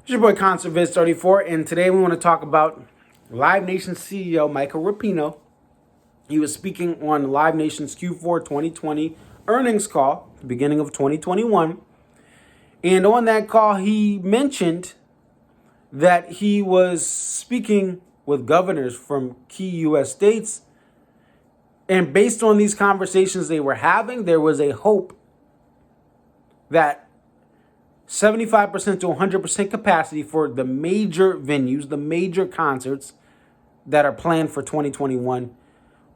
It's your boy ConcertViz34, and today we want to talk about Live Nation CEO Michael Rapino. He was speaking on Live Nation's Q4 2020 earnings call, the beginning of 2021. And on that call, he mentioned that he was speaking with governors from key U.S. states. And based on these conversations they were having, there was a hope that 75% to 100% capacity for the major venues, the major concerts that are planned for 2021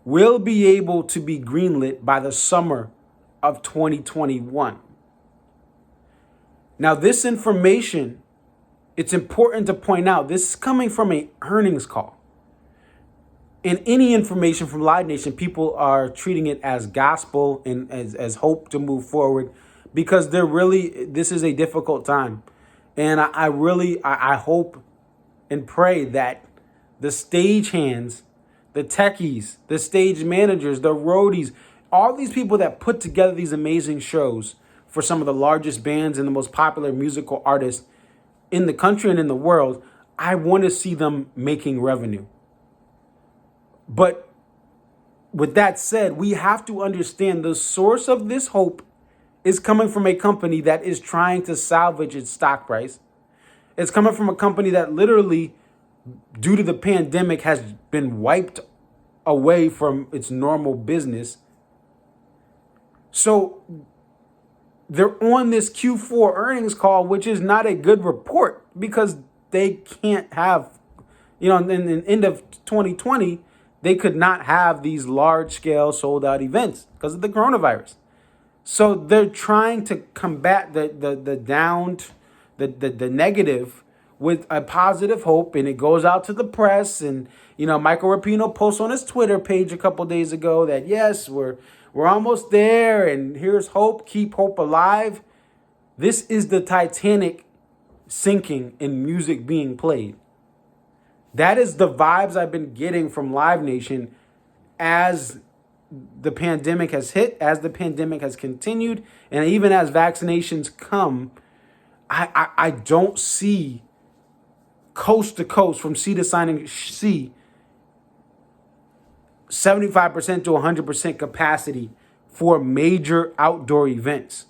will be able to be greenlit by the summer of 2021. Now, this information, it's important to point out, this is coming from an earnings call. And any information from Live Nation, people are treating it as gospel and as hope to move forward, because this is a difficult time. And I hope and pray that the stagehands, the techies, the stage managers, the roadies, all these people that put together these amazing shows for some of the largest bands and the most popular musical artists in the country and in the world, I want to see them making revenue. But with that said, we have to understand the source of this hope is coming from a company that is trying to salvage its stock price. It's coming from a company that literally, due to the pandemic, has been wiped away from its normal business. So they're on this Q4 earnings call, which is not a good report, because they can't have, in the end of 2020, they could not have these large scale sold out events because of the coronavirus. So they're trying to combat the negative with a positive hope, and it goes out to the press. And Michael Rapino posts on his Twitter page a couple days ago that yes, we're almost there, and here's hope. Keep hope alive. This is the Titanic sinking and music being played. That is the vibes I've been getting from Live Nation as the pandemic has hit, as the pandemic has continued, and even as vaccinations come. I don't see coast to coast, from sea to signing sea, 75% to 100% capacity for major outdoor events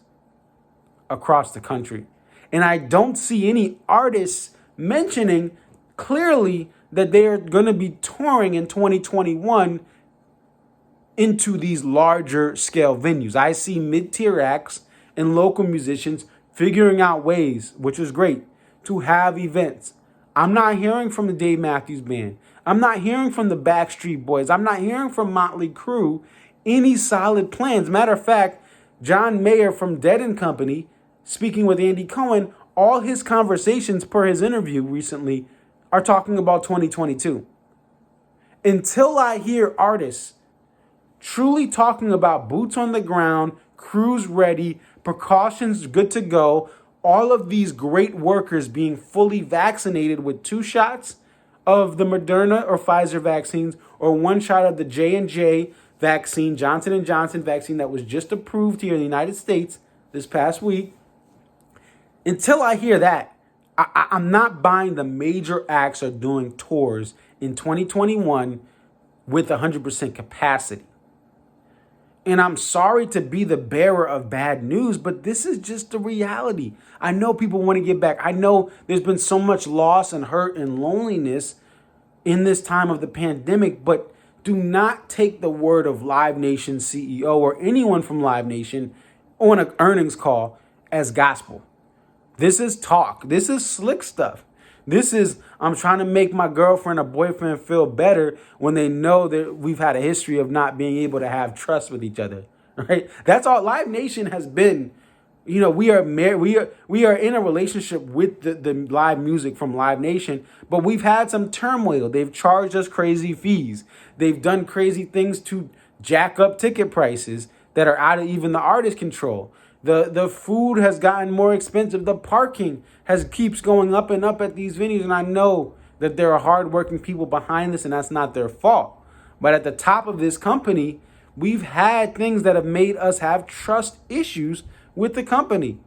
across the country. And I don't see any artists mentioning clearly that they are going to be touring in 2021 into these larger scale venues. I see mid-tier acts and local musicians figuring out ways, which is great, to have events. I'm not hearing from the Dave Matthews Band. I'm not hearing from the Backstreet Boys. I'm not hearing from Motley Crue any solid plans. Matter of fact, John Mayer from Dead & Company, speaking with Andy Cohen, all his conversations per his interview recently are talking about 2022. Until I hear artists truly talking about boots on the ground, crews ready, precautions good to go, all of these great workers being fully vaccinated with 2 shots of the Moderna or Pfizer vaccines, or 1 shot of the J&J vaccine, Johnson & Johnson vaccine that was just approved here in the United States this past week. Until I hear that, I'm not buying the major acts are doing tours in 2021 with 100% capacity. And I'm sorry to be the bearer of bad news, but this is just the reality. I know people want to get back. I know there's been so much loss and hurt and loneliness in this time of the pandemic, but do not take the word of Live Nation CEO or anyone from Live Nation on an earnings call as gospel. This is talk. This is slick stuff. This is, I'm trying to make my girlfriend or boyfriend feel better when they know that we've had a history of not being able to have trust with each other, right? That's all Live Nation has been. We are married. We are in a relationship with the live music from Live Nation, but we've had some turmoil. They've charged us crazy fees. They've done crazy things to jack up ticket prices that are out of even the artist control. The food has gotten more expensive. The parking keeps going up and up at these venues. And I know that there are hardworking people behind this, and that's not their fault. But at the top of this company, we've had things that have made us have trust issues with the company.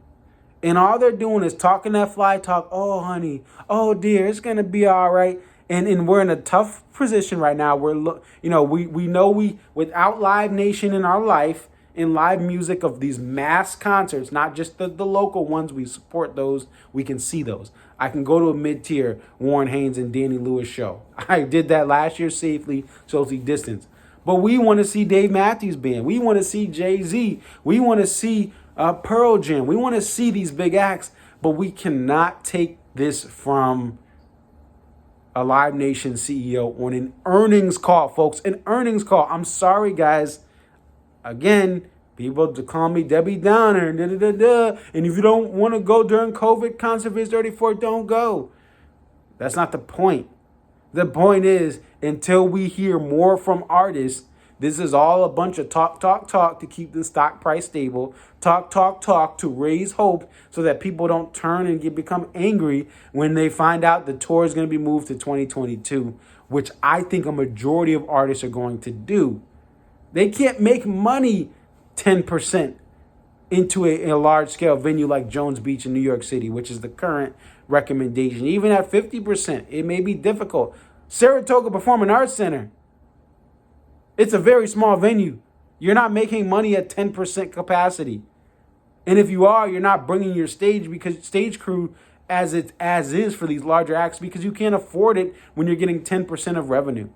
And all they're doing is talking that fly talk. Oh, honey. Oh, dear. It's going to be all right. And we're in a tough position right now. We know without Live Nation in our life and live music of these mass concerts, not just the local ones, we support those. We can see those. I can go to a mid-tier Warren Haynes and Danny Lewis show. I did that last year safely, socially distanced. But we want to see Dave Matthews Band. We want to see Jay-Z. We want to see Pearl Jam. We want to see these big acts, but we cannot take this from a Live Nation CEO on an earnings call, folks. An earnings call. I'm sorry, guys. Again, people to call me Debbie Downer. And if you don't want to go during COVID, Concert Viz 34, don't go. That's not the point. The point is, until we hear more from artists, this is all a bunch of talk to keep the stock price stable. Talk to raise hope so that people don't turn and become angry when they find out the tour is going to be moved to 2022, which I think a majority of artists are going to do. They can't make money 10% into a large-scale venue like Jones Beach in New York City, which is the current recommendation. Even at 50%, it may be difficult. Saratoga Performing Arts Center, it's a very small venue. You're not making money at 10% capacity. And if you are, you're not bringing your stage crew as is for these larger acts, because you can't afford it when you're getting 10% of revenue.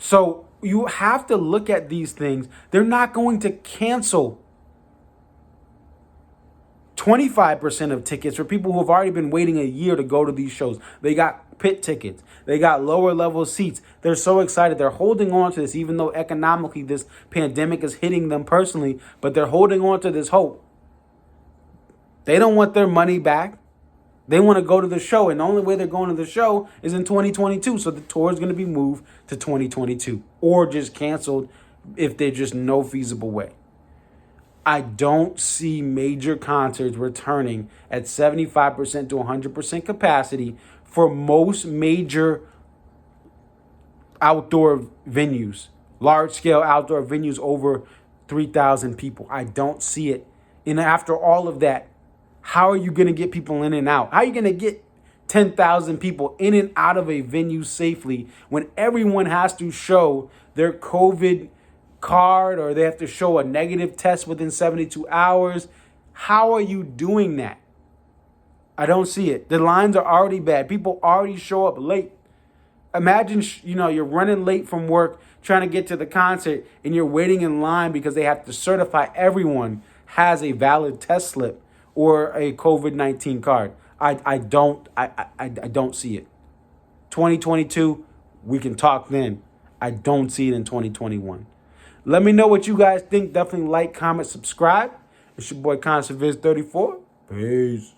So you have to look at these things. They're not going to cancel 25% of tickets for people who have already been waiting a year to go to these shows. They got pit tickets. They got lower level seats. They're so excited. They're holding on to this, even though economically this pandemic is hitting them personally, but they're holding on to this hope. They don't want their money back. They want to go to the show, and the only way they're going to the show is in 2022. So the tour is going to be moved to 2022 or just canceled if there's just no feasible way. I don't see major concerts returning at 75% to 100% capacity for most major outdoor venues, large-scale outdoor venues over 3,000 people. I don't see it. And after all of that, how are you going to get people in and out? How are you going to get 10,000 people in and out of a venue safely when everyone has to show their COVID card or they have to show a negative test within 72 hours? How are you doing that? I don't see it. The lines are already bad. People already show up late. Imagine, you're running late from work trying to get to the concert and you're waiting in line because they have to certify everyone has a valid test slip or a COVID-19 card. I don't see it. 2022, we can talk then. I don't see it in 2021. Let me know what you guys think. Definitely like, comment, subscribe. It's your boy Concert Viz 34. Peace.